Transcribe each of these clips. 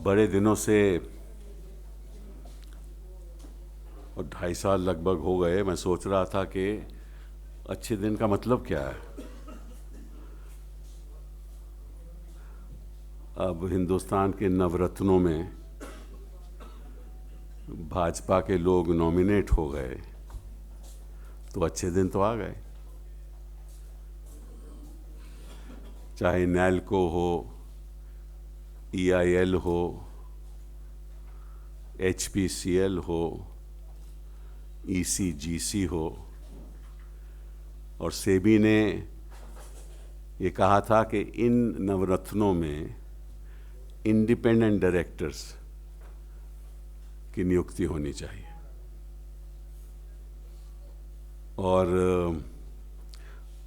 बड़े दिनों से और 2.5 साल लगभग हो गए मैं सोच रहा था कि अच्छे दिन का मतलब क्या है। अब हिंदुस्तान के नवरत्नों में भाजपा के लोग नॉमिनेट हो गए तो अच्छे दिन तो आ गए। चाहे नैल्को हो, EIL हो, HPCL हो, ECGC हो, और सेबी ने ये कहा था कि इन नवरत्नों में इंडिपेंडेंट डायरेक्टर्स की नियुक्ति होनी चाहिए। और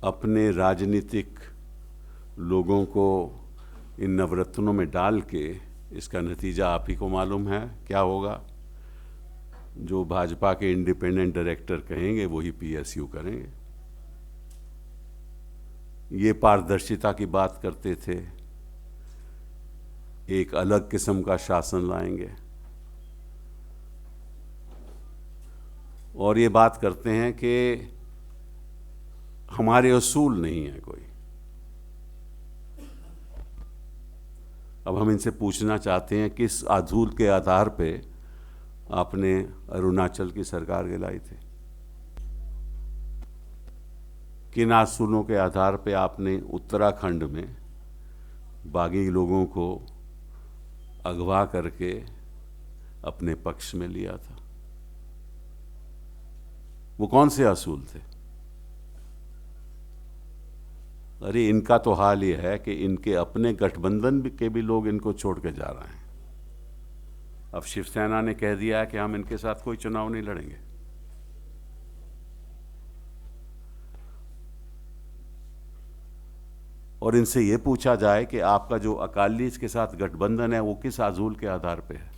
अपने राजनीतिक लोगों को इन नवरत्नों में डाल के इसका नतीजा आप ही को मालूम है क्या होगा। जो भाजपा के इंडिपेंडेंट डायरेक्टर कहेंगे वही PSU करेंगे। ये पारदर्शिता की बात करते थे, एक अलग किस्म का शासन लाएंगे, और ये बात करते हैं कि हमारे असूल नहीं है कोई। अब हम इनसे पूछना चाहते हैं किस असूल के आधार पे आपने अरुणाचल की सरकार गिलाई थी, किन असूलों के आधार पे आपने उत्तराखंड में बागी लोगों को अगवा करके अपने पक्ष में लिया था। वो कौन से असूल थे? अरे इनका तो हाल ये है कि इनके अपने गठबंधन के भी लोग इनको छोड़ के जा रहे हैं। अब शिवसेना ने कह दिया है कि हम इनके साथ कोई चुनाव नहीं लड़ेंगे। और इनसे ये पूछा जाए कि आपका जो अकाली के साथ गठबंधन है वो किस असूल के आधार पे है।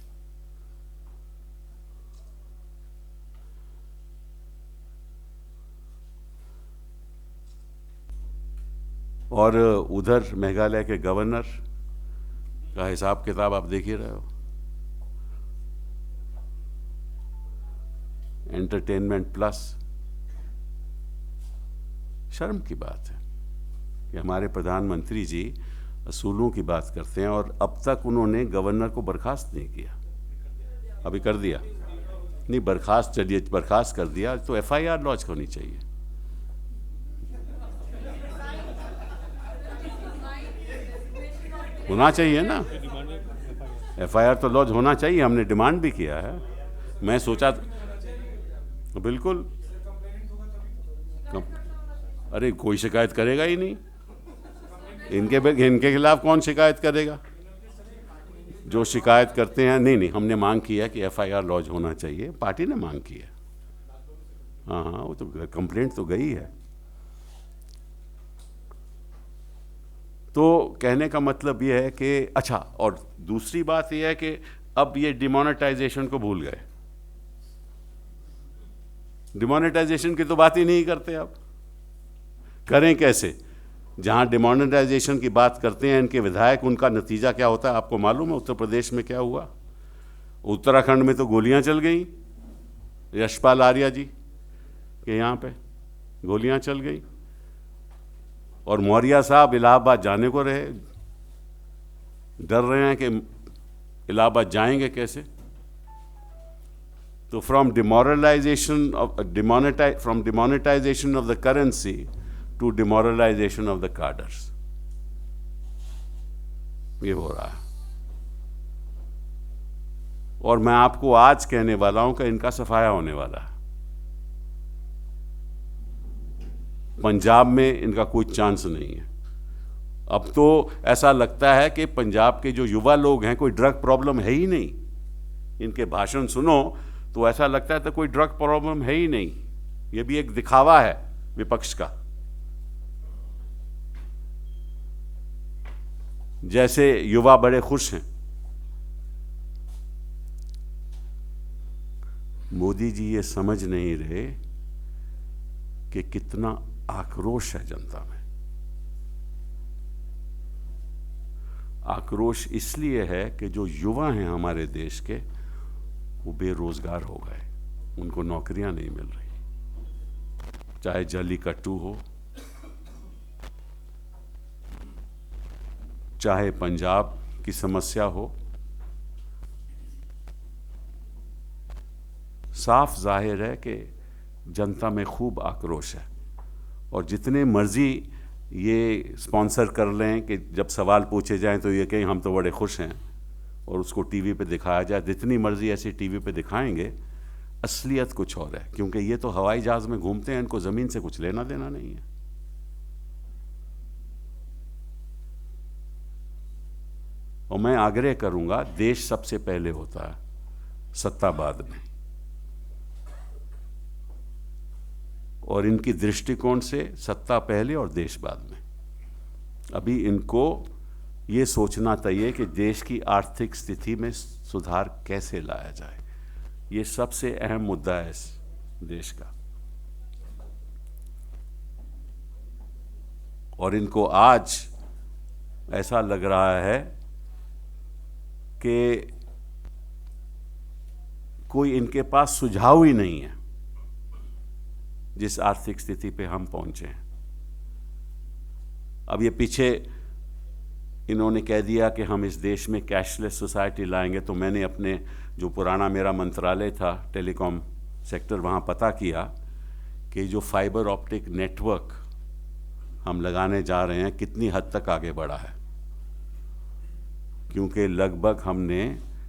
और उधर मेघालय के गवर्नर का हिसाब किताब आप देख ही रहे हो। Entertainment plus. शर्म की बात है कि हमारे प्रधानमंत्री जी असूलों की बात करते हैं और अब तक उन्होंने गवर्नर को बर्खास्त नहीं किया। अभी कर दिया नहीं, बर्खास्त, चलिए बर्खास्त कर दिया तो FIR लॉन्च होनी चाहिए। होना चाहिए ना, FIR तो लॉन्च होना चाहिए। हमने डिमांड भी किया है। मैं सोचा बिल्कुल अरे कोई शिकायत करेगा ही नहीं। इनके खिलाफ कौन शिकायत करेगा? जो शिकायत करते हैं, नहीं, हमने मांग की है कि FIR लॉन्च होना चाहिए। पार्टी ने मांग की है। हाँ, वो तो कंप्लेंट तो गई है। तो कहने का मतलब ये है कि अच्छा, और दूसरी बात ये है कि अब ये डिमोनेटाइजेशन को भूल गए। डिमोनेटाइजेशन की तो बात ही नहीं करते। अब करें कैसे? जहां डिमोनेटाइजेशन की बात करते हैं इनके विधायक, उनका नतीजा क्या होता है आपको मालूम है? उत्तर प्रदेश में क्या हुआ? उत्तराखंड में तो गोलियां चल गई। यशपाल आर्या जी के यहाँ पे गोलियां चल गई, और मौर्य साहब इलाहाबाद जाने को रहे, डर रहे हैं कि इलाहाबाद जाएंगे कैसे। तो from demoralisation of the currency to demoralisation of the cadres, ये हो रहा है। और मैं आपको आज कहने वाला हूं कि इनका सफाया होने वाला है। पंजाब में इनका कोई चांस नहीं है। अब तो ऐसा लगता है कि पंजाब के जो युवा लोग हैं, कोई ड्रग प्रॉब्लम है ही नहीं। इनके भाषण सुनो तो ऐसा लगता है तो कोई ड्रग प्रॉब्लम है ही नहीं। ये भी एक दिखावा है विपक्ष का। जैसे युवा बड़े खुश हैं। मोदी जी ये समझ नहीं रहे कि कितना आक्रोश है जनता में। आक्रोश इसलिए है कि जो युवा हैं हमारे देश के, वो बेरोजगार हो गए, उनको नौकरियां नहीं मिल रही। चाहे जल्लीकट्टू हो, चाहे पंजाब की समस्या हो, साफ जाहिर है कि जनता में खूब आक्रोश है। और जितने मर्जी ये स्पॉन्सर कर लें कि जब सवाल पूछे जाएं तो ये कहें हम तो बड़े खुश हैं, और उसको टीवी पे दिखाया जाए, जितनी मर्जी ऐसी टीवी पे दिखाएंगे, असलियत कुछ और है। क्योंकि ये तो हवाई जहाज में घूमते हैं, इनको ज़मीन से कुछ लेना देना नहीं है। और मैं आग्रह करूंगा, देश सबसे पहले होता है, सत्ता बाद में। और इनकी दृष्टिकोण से सत्ता पहले और देश बाद में। अभी इनको ये सोचना चाहिए कि देश की आर्थिक स्थिति में सुधार कैसे लाया जाए। ये सबसे अहम मुद्दा है इस देश का। और इनको आज ऐसा लग रहा है कि कोई इनके पास सुझाव ही नहीं है जिस आर्थिक स्थिति पे हम पहुंचे हैं। अब ये पीछे इन्होंने कह दिया कि हम इस देश में कैशलेस सोसाइटी लाएंगे, तो मैंने अपने जो पुराना मेरा मंत्रालय था टेलीकॉम सेक्टर, वहाँ पता किया कि जो फाइबर ऑप्टिक नेटवर्क हम लगाने जा रहे हैं कितनी हद तक आगे बढ़ा है। क्योंकि लगभग हमने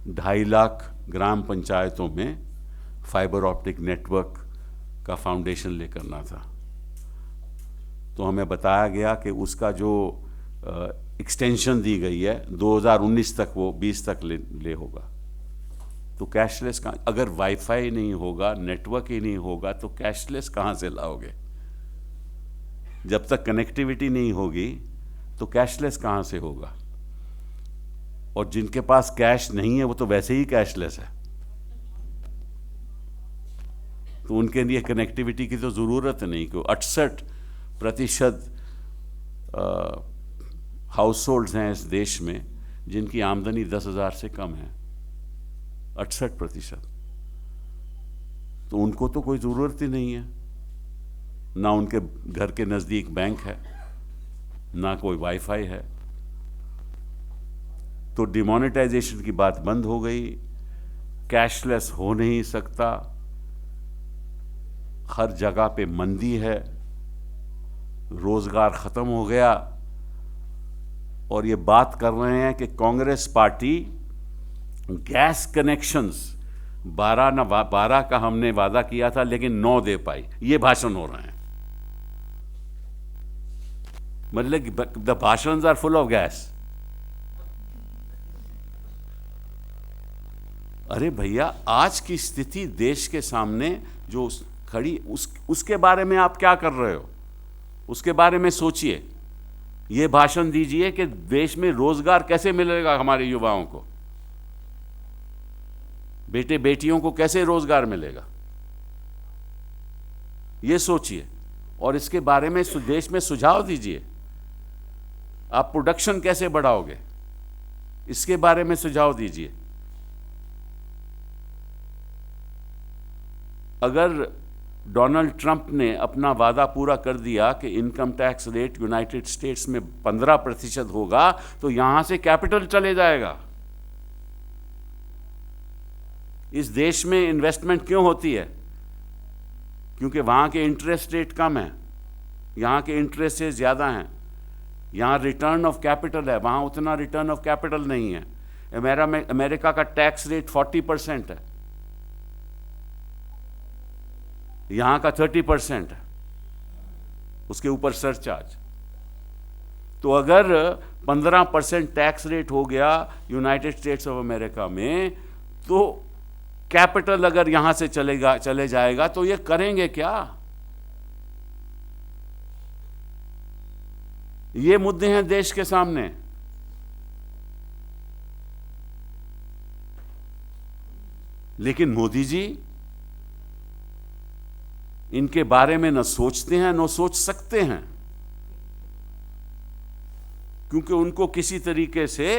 2.5 लाख ग्राम पंचायतों में फाइबर ऑप्टिक नेटवर्क का फाउंडेशन ले करना था। तो हमें बताया गया कि उसका जो एक्सटेंशन दी गई है 2019 तक, वो 20 तक ले होगा। तो कैशलेस कहाँ, अगर वाईफाई नहीं होगा, नेटवर्क ही नहीं होगा, तो कैशलेस कहाँ से लाओगे? जब तक कनेक्टिविटी नहीं होगी तो कैशलेस कहाँ से होगा? और जिनके पास कैश नहीं है वो तो वैसे ही कैशलेस है, तो उनके लिए कनेक्टिविटी की तो ज़रूरत नहीं। क्यों 68% हाउस होल्ड्स हैं इस देश में जिनकी आमदनी 10,000 से कम है, 68%। तो उनको तो कोई ज़रूरत ही नहीं है, ना उनके घर के नज़दीक बैंक है, ना कोई वाईफाई है। तो डिमोनेटाइजेशन की बात बंद हो गई, कैशलेस हो नहीं सकता, हर जगह पे मंदी है, रोजगार खत्म हो गया। और ये बात कर रहे हैं कि कांग्रेस पार्टी गैस कनेक्शंस 12 का हमने वादा किया था लेकिन 9 दे पाई। ये भाषण हो रहे हैं, मतलब द भाषण्स आर फुल ऑफ गैस। अरे भैया, आज की स्थिति देश के सामने जो खड़ी, उसके बारे में आप क्या कर रहे हो? उसके बारे में सोचिए। ये भाषण दीजिए कि देश में रोजगार कैसे मिलेगा हमारे युवाओं को, बेटे बेटियों को कैसे रोजगार मिलेगा, ये सोचिए। और इसके बारे में देश में सुझाव दीजिए। आप प्रोडक्शन कैसे बढ़ाओगे, इसके बारे में सुझाव दीजिए। अगर डोनाल्ड ट्रंप ने अपना वादा पूरा कर दिया कि income tax rate United states में 15% होगा, तो यहां से कैपिटल चले जाएगा। इस देश में इन्वेस्टमेंट क्यों होती है? क्योंकि वहां के इंटरेस्ट रेट कम है, यहां के इंटरेस्ट रेट ज़्यादा हैं। यहां रिटर्न ऑफ कैपिटल है, वहां उतना रिटर्न ऑफ कैपिटल नहीं है। अमेरिका का टैक्स रेट 40% है, यहां का 30% है, उसके ऊपर सरचार्ज। तो अगर 15% टैक्स रेट हो गया यूनाइटेड स्टेट्स ऑफ अमेरिका में, तो कैपिटल अगर यहां से चले जाएगा तो ये करेंगे क्या? ये मुद्दे हैं देश के सामने। लेकिन मोदी जी इनके बारे में न सोचते हैं, न सोच सकते हैं। क्योंकि उनको किसी तरीके से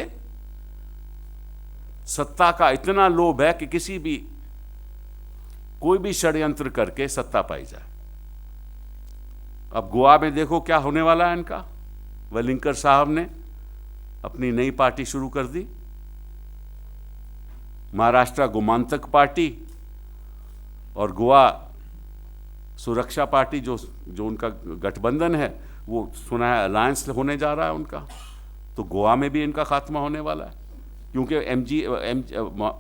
सत्ता का इतना लोभ है कि कोई भी षड्यंत्र करके सत्ता पाई जाए। अब गोवा में देखो क्या होने वाला है इनका। वेलिंकर साहब ने अपनी नई पार्टी शुरू कर दी, महाराष्ट्र गोमांतक पार्टी, और गोवा सुरक्षा पार्टी जो उनका गठबंधन है, वो सुना है अलायंस होने जा रहा है उनका। तो गोवा में भी इनका खात्मा होने वाला है, क्योंकि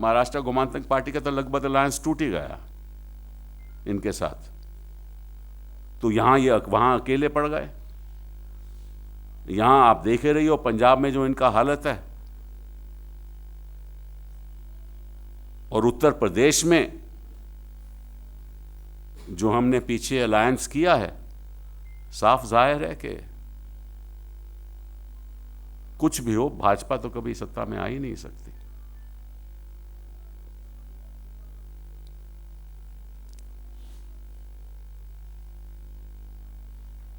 महाराष्ट्र गोमांतक पार्टी का तो लगभग अलायंस टूट ही गया इनके साथ। तो यहाँ ये वहाँ अकेले पड़ गए। यहाँ आप देखे रही हो पंजाब में जो इनका हालत है, और उत्तर प्रदेश में जो हमने पीछे अलायंस किया है, साफ जाहिर है कि कुछ भी हो, भाजपा तो कभी सत्ता में आ ही नहीं सकती।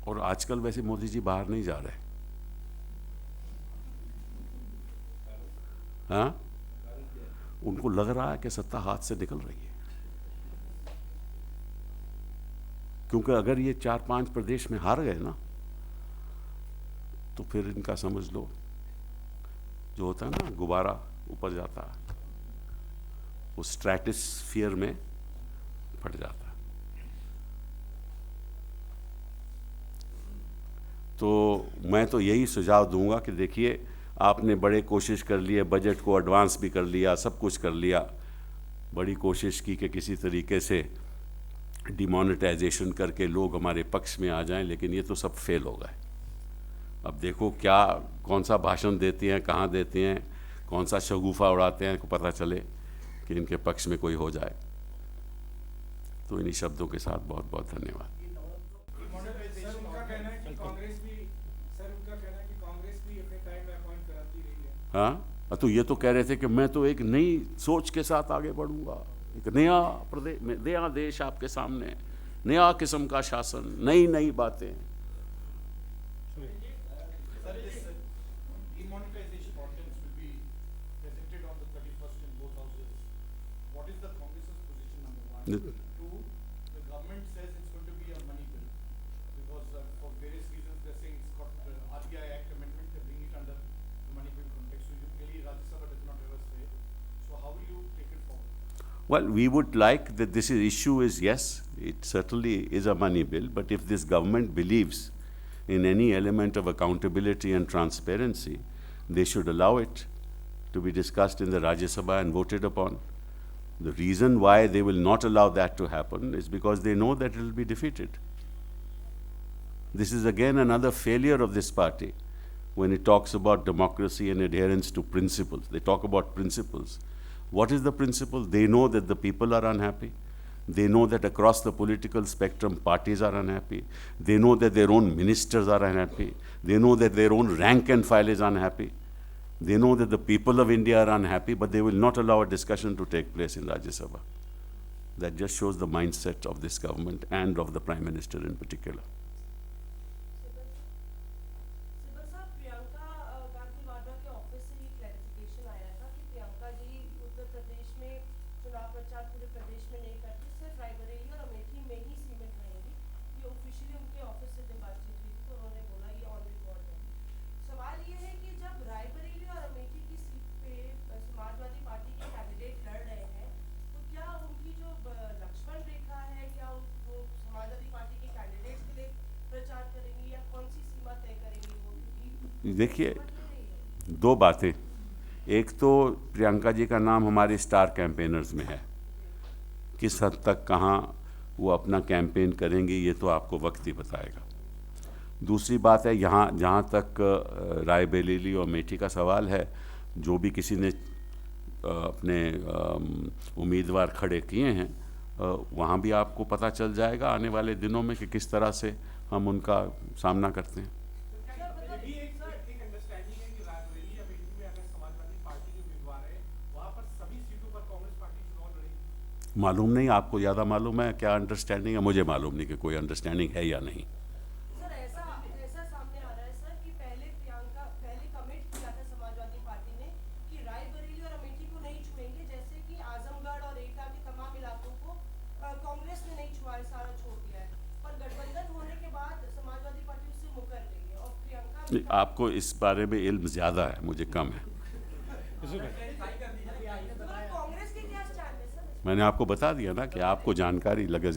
और आजकल वैसे मोदी जी बाहर नहीं जा रहे। हाँ, उनको लग रहा है कि सत्ता हाथ से निकल रही है, क्योंकि अगर ये 4-5 प्रदेश में हार गए ना, तो फिर इनका समझ लो जो होता है ना, गुब्बारा ऊपर जाता है, वो स्ट्रैटोस्फीयर में फट जाता है। तो मैं तो यही सुझाव दूंगा कि देखिए, आपने बड़े कोशिश कर लिए, बजट को एडवांस भी कर लिया, सब कुछ कर लिया, बड़ी कोशिश की कि किसी तरीके से डिमोनेटाइजेशन करके लोग हमारे पक्ष में आ जाएं, लेकिन ये तो सब फेल हो गए। अब देखो कौन सा भाषण देते हैं, कहाँ देते हैं, कौन सा शगुफा उड़ाते हैं, को पता चले कि इनके पक्ष में कोई हो जाए। तो इन्हीं शब्दों के साथ बहुत बहुत धन्यवाद। हाँ, तो ये तो कह रहे थे कि मैं तो एक नई सोच के साथ आगे बढ़ूंगा, एक नया प्रदेश, नया देश आपके सामने, नया किस्म का शासन, नई नई बातें। Well, we would like that this issue is, yes, it certainly is a money bill, but if this government believes in any element of accountability and transparency, they should allow it to be discussed in the Rajya Sabha and voted upon. The reason why they will not allow that to happen is because they know that it will be defeated. This is again another failure of this party when it talks about democracy and adherence to principles. They talk about principles. What is the principle? They know that the people are unhappy. They know that across the political spectrum, parties are unhappy. They know that their own ministers are unhappy. They know that their own rank and file is unhappy. They know that the people of India are unhappy, but they will not allow a discussion to take place in Rajya Sabha. That just shows the mindset of this government and of the Prime Minister in particular. देखिए, दो बातें। एक तो प्रियंका जी का नाम हमारे star campaigners में है, किस हद तक कहाँ वो अपना कैंपेन करेंगे ये तो आपको वक्त ही बताएगा। दूसरी बात है, यहाँ जहाँ तक रायबरेली और अमेठी का सवाल है, जो भी किसी ने अपने उम्मीदवार खड़े किए हैं, वहाँ भी आपको पता चल जाएगा आने वाले दिनों में कि किस तरह से हम उनका सामना करते हैं। मालूम नहीं, आपको ज़्यादा मालूम है क्या अंडरस्टैंडिंग है, मुझे मालूम नहीं कि कोई अंडरस्टैंडिंग है या नहीं। सर ऐसा सामने आ रहा है सर कि पहले आपको इस बारे में इल्म ज़्यादा है, मुझे कम है। मैंने आपको बता दिया ना कि आपको जानकारी लगे।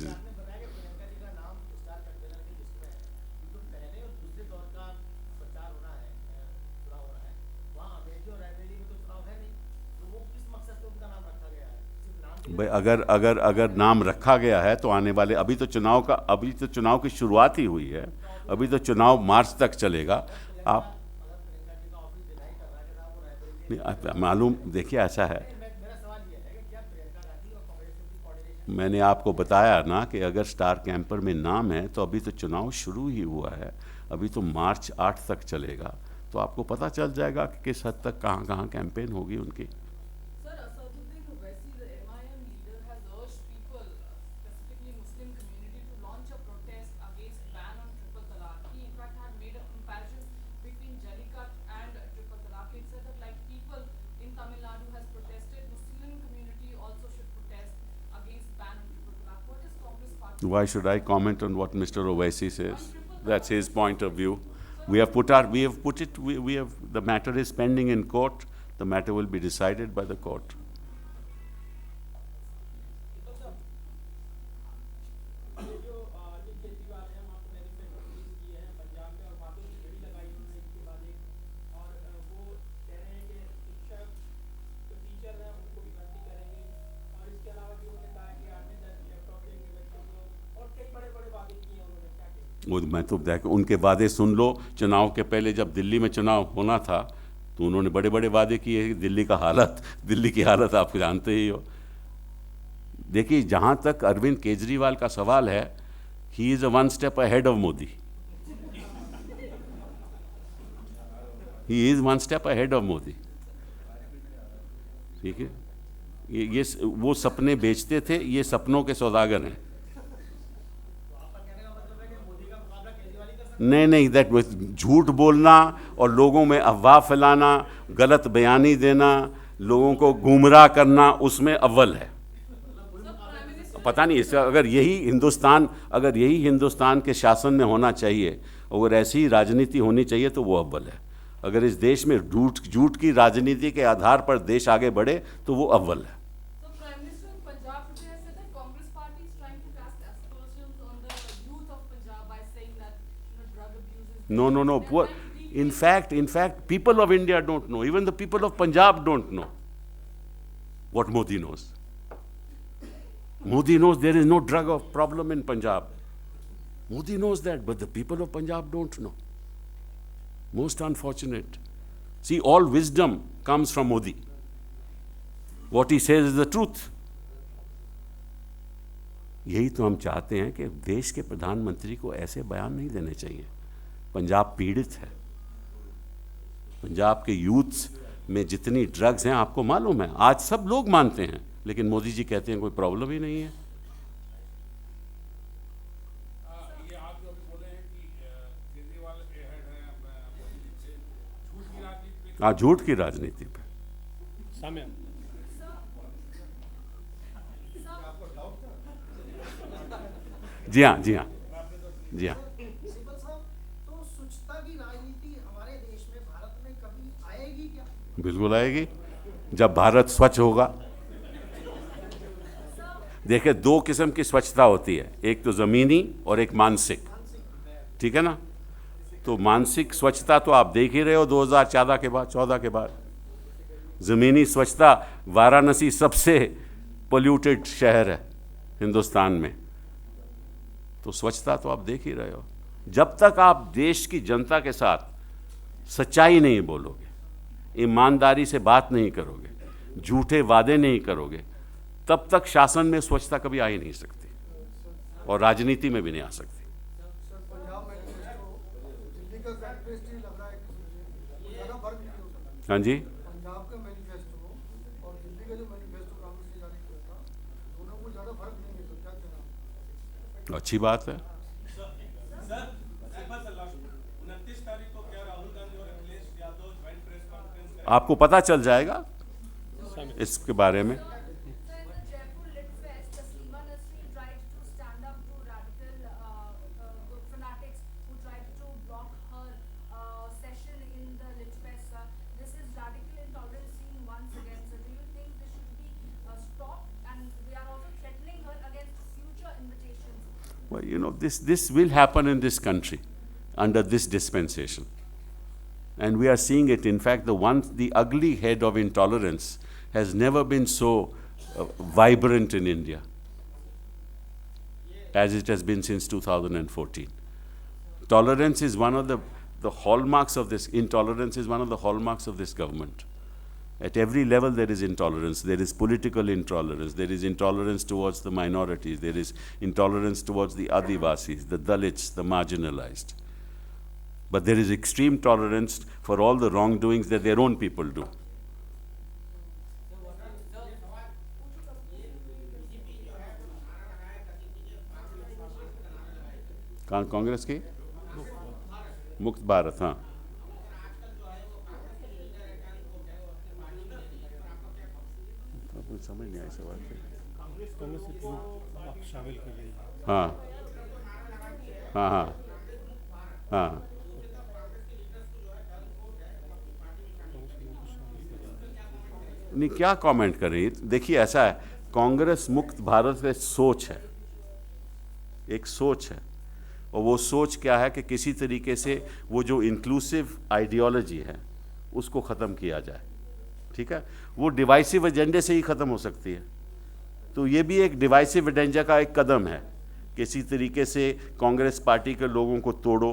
भाई अगर नाम रखा गया है तो आने वाले, अभी तो चुनाव की शुरुआत ही हुई है, अभी तो चुनाव मार्च तक चलेगा। आप मालूम, देखिए ऐसा है, मैंने आपको बताया ना कि अगर स्टार कैंपर में नाम है तो अभी तो चुनाव शुरू ही हुआ है, अभी तो मार्च 8 तक चलेगा, तो आपको पता चल जाएगा कि किस हद तक कहाँ कहाँ कैंपेन होगी उनकी। Why should I comment on what Mr. Owaisi says? That's his point of view. We have put it, the matter is pending in court. The matter will be decided by the court. वो मैं तो देख, उनके वादे सुन लो। चुनाव के पहले जब दिल्ली में चुनाव होना था तो उन्होंने बड़े बड़े वादे किए। दिल्ली की हालत आप जानते ही हो। देखिए, जहाँ तक अरविंद केजरीवाल का सवाल है, he is a one step ahead of Modi. He is one step ahead of Modi. ठीक है, ये वो सपने बेचते थे, ये सपनों के सौदागर हैं। नहीं, दैट झूठ बोलना और लोगों में अफवाह फैलाना, गलत बयानी देना, लोगों को गुमराह करना, उसमें अव्वल है। पता नहीं इसका, अगर यही हिंदुस्तान के शासन में होना चाहिए, अगर ऐसी राजनीति होनी चाहिए तो वो अव्वल है। अगर इस देश में झूठ की राजनीति के आधार पर देश आगे बढ़े तो वो अव्वल है। No. Poor. In fact, people of India don't know. Even the people of Punjab don't know what Modi knows. Modi knows there is no drug problem in Punjab. Modi knows that, but the people of Punjab don't know. Most unfortunate. See, all wisdom comes from Modi. What he says is the truth. यही तो हम चाहते हैं कि देश के प्रधानमंत्री को ऐसे बयान नहीं देने चाहिए। पंजाब पीड़ित है। पंजाब के यूथ्स में जितनी ड्रग्स हैं आपको मालूम है, आज सब लोग मानते हैं, लेकिन मोदी जी कहते हैं कोई प्रॉब्लम ही नहीं है। ये आप जो अभी बोले हैं कि केजरीवाल अहेड है मोदी जी से, झूठ की राजनीति पे। हाँ, झूठ की राजनीति पे। जी हाँ। बिल्कुल आएगी, जब भारत स्वच्छ होगा। देखिए, दो किस्म की स्वच्छता होती है, एक तो ज़मीनी और एक मानसिक। ठीक है ना? तो मानसिक स्वच्छता तो आप देख ही रहे हो 2014 के बाद। ज़मीनी स्वच्छता, वाराणसी सबसे पोल्यूटेड शहर है हिंदुस्तान में, तो स्वच्छता तो आप देख ही रहे हो। जब तक आप देश की जनता के साथ सच्चाई नहीं बोलोगे, ईमानदारी से बात नहीं करोगे, झूठे वादे नहीं करोगे, तब तक शासन में स्वच्छता कभी आ ही नहीं सकती और राजनीति में भी नहीं आ सकती। हाँ जी, पंजाब का मैनिफेस्टो और दिल्ली का जो मैनिफेस्टो कांग्रेस ने जारी किया था, दोनों को ज़्यादा फर्क नहीं है, तो क्या कहना? अच्छी बात है। आपको पता चल जाएगा इसके बारे में। Well, you know, this will happen in this country under this dispensation. And we are seeing it. In fact, the ugly head of intolerance has never been so vibrant in India as it has been since 2014. Tolerance is one of the hallmarks of this. Intolerance is one of the hallmarks of this government. At every level there is intolerance. There is political intolerance. There is intolerance towards the minorities. There is intolerance towards the Adivasis, the Dalits, the marginalized. But there is extreme tolerance for all the wrongdoings that their own people do. Congress की मुक्त भारत, हाँ, समझ नहीं आया सवाल। शामिल कर रही है। हाँ हाँ हाँ हाँ। नहीं, क्या कमेंट करें? देखिए, ऐसा है, कांग्रेस मुक्त भारत में सोच है, एक सोच है, और वो सोच क्या है कि किसी तरीके से वो जो इंक्लूसिव आइडियोलॉजी है उसको ख़त्म किया जाए। ठीक है, वो डिवाइसिव एजेंडे से ही ख़त्म हो सकती है। तो ये भी एक डिवाइसिव एजेंडा का एक कदम है। किसी तरीके से कांग्रेस पार्टी के लोगों को तोड़ो,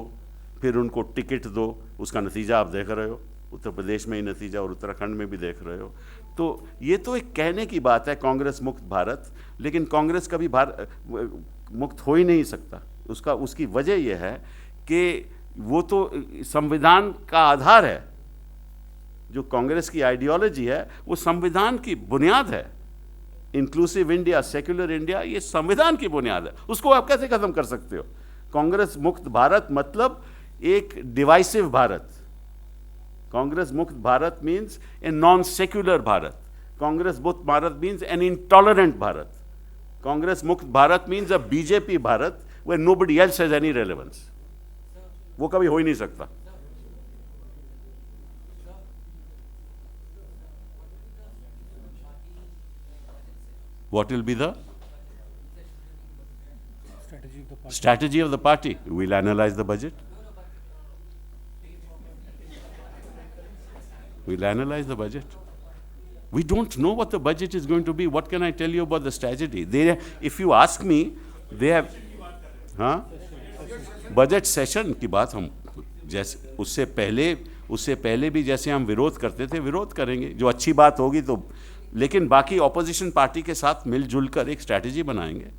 फिर उनको टिकट दो। उसका नतीजा आप देख रहे हो, उत्तर प्रदेश में ही नतीजा और उत्तराखंड में भी देख रहे हो। तो ये तो एक कहने की बात है, कांग्रेस मुक्त भारत, लेकिन कांग्रेस कभी मुक्त हो ही नहीं सकता। उसकी वजह यह है कि वो तो संविधान का आधार है। जो कांग्रेस की आइडियोलॉजी है वो संविधान की बुनियाद है। इंक्लूसिव इंडिया, सेक्युलर इंडिया, ये संविधान की बुनियाद है। उसको आप कैसे खत्म कर सकते हो? कांग्रेस मुक्त भारत मतलब एक डिवाइसिव भारत। कांग्रेस मुक्त Bharat means a non secular Bharat. Congress मुक्त Bharat means an intolerant Bharat. Congress मुक्त Bharat means a BJP Bharat where nobody else has any relevance. वो कभी हो ही नहीं सकता। What will be the strategy of the party? We'll analyze the budget. We'll analyze the budget. We don't know what the budget is going to be. What can I tell you about the strategy? If you ask me, they have, हाँ, budget session की बात हम जैसे उससे पहले भी जैसे हम विरोध करते थे, विरोध करेंगे। जो अच्छी बात होगी तो, लेकिन बाकी ऑपोजिशन पार्टी के साथ मिलजुल कर एक स्ट्रैटेजी बनाएंगे।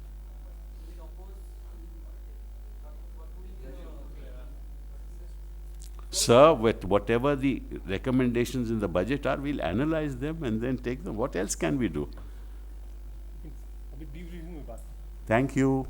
Sir, whatever the recommendations in the budget are, we'll analyze them and then take them. What else can we do? अभी debriefing में बात। Thank you.